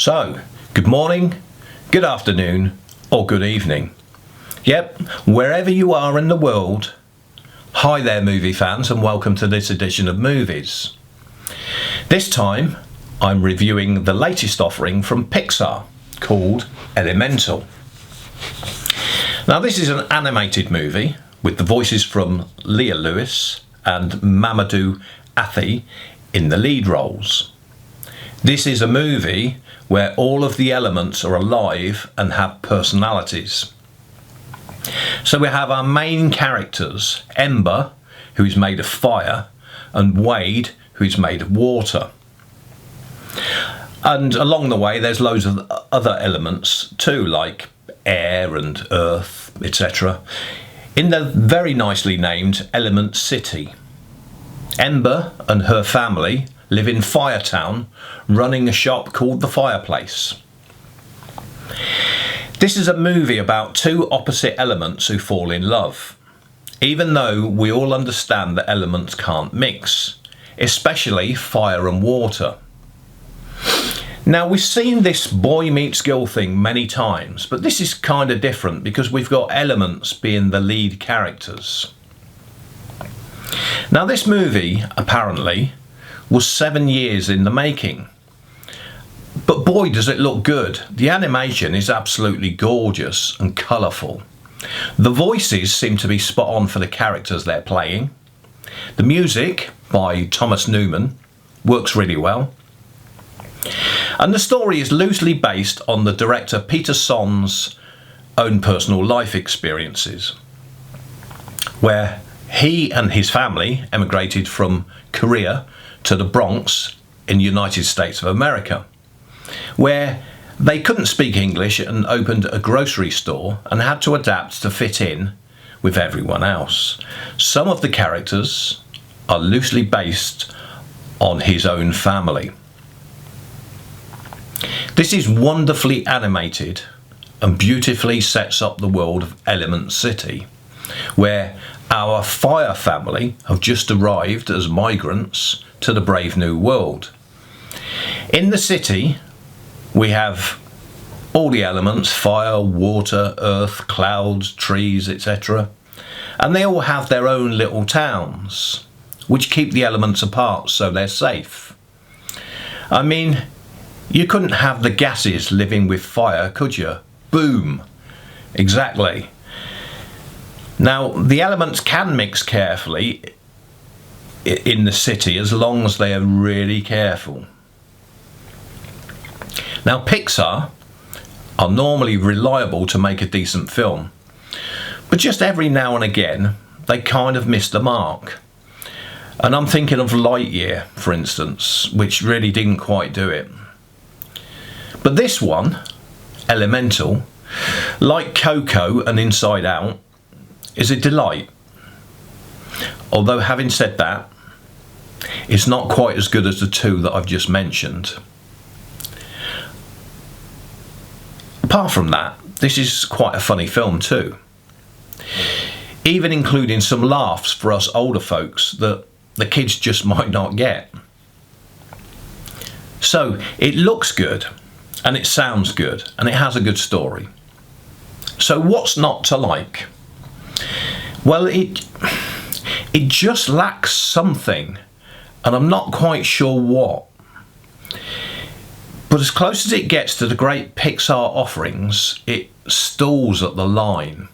So, good morning, good afternoon, or good evening. Yep, wherever you are in the world, hi there movie fans, and welcome to this edition of Movies. This time, I'm reviewing the latest offering from Pixar, called Elemental. Now this is an animated movie with the voices from Leah Lewis and Mamadou Athie in the lead roles. This is a movie where all of the elements are alive and have personalities. So we have our main characters, Ember, who is made of fire, and Wade, who is made of water. And along the way there's loads of other elements too, like air and earth, etc. in the very nicely named Element City. Ember and her family live in Firetown, running a shop called The Fireplace. This is a movie about two opposite elements who fall in love, even though we all understand that elements can't mix, especially fire and water. Now we've seen this boy meets girl thing many times, but this is kind of different because we've got elements being the lead characters. Now this movie, apparently, was 7 years in the making. But boy does it look good. The animation is absolutely gorgeous and colourful. The voices seem to be spot on for the characters they're playing. The music, by Thomas Newman, works really well. And the story is loosely based on the director Peter Son's own personal life experiences, where he and his family emigrated from Korea to the Bronx in the United States of America, where they couldn't speak English and opened a grocery store and had to adapt to fit in with everyone else. Some of the characters are loosely based on his own family. This is wonderfully animated and beautifully sets up the world of Element City, where our fire family have just arrived as migrants to the brave new world. In the city, we have all the elements: fire, water, earth, clouds, trees, etc. And they all have their own little towns, which keep the elements apart so they're safe. I mean, you couldn't have the gases living with fire, could you? Boom! Exactly. Now, the elements can mix carefully in the city as long as they are really careful. Now, Pixar are normally reliable to make a decent film, but just every now and again they kind of miss the mark. And I'm thinking of Lightyear, for instance, which really didn't quite do it. But this one, Elemental, like Coco and Inside Out, is a delight. Although having said that, it's not quite as good as the two that I've just mentioned. Apart from that, this is quite a funny film too, even including some laughs for us older folks that the kids just might not get. So it looks good, and it sounds good, and it has a good story. So what's not to like? Well, it just lacks something, and I'm not quite sure what. But as close as it gets to the great Pixar offerings, it stalls at the line.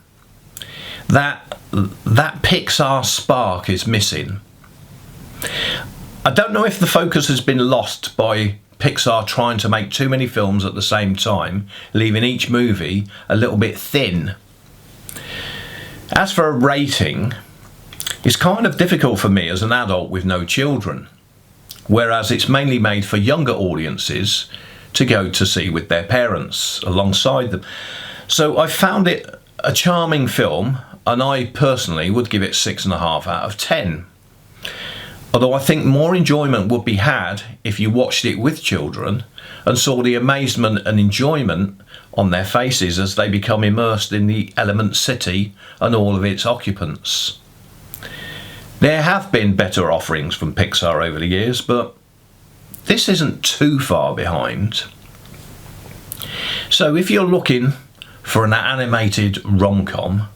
That Pixar spark is missing. I don't know if the focus has been lost by Pixar trying to make too many films at the same time, leaving each movie a little bit thin. As for a rating, it's kind of difficult for me as an adult with no children, whereas it's mainly made for younger audiences to go to see with their parents alongside them. So I found it a charming film, and I personally would give it 6.5 out of 10. Although I think more enjoyment would be had if you watched it with children and saw the amazement and enjoyment on their faces as they become immersed in the Element City and all of its occupants. There have been better offerings from Pixar over the years, but this isn't too far behind. So if you're looking for an animated rom-com,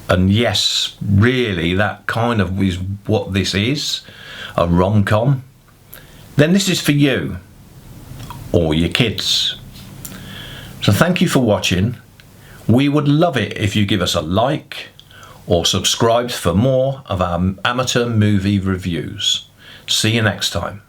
and yes, really that kind of is what this is, a rom-com, then this is for you or your kids. So thank you for watching. We would love it if you give us a like or subscribe for more of our amateur movie reviews. See you next time.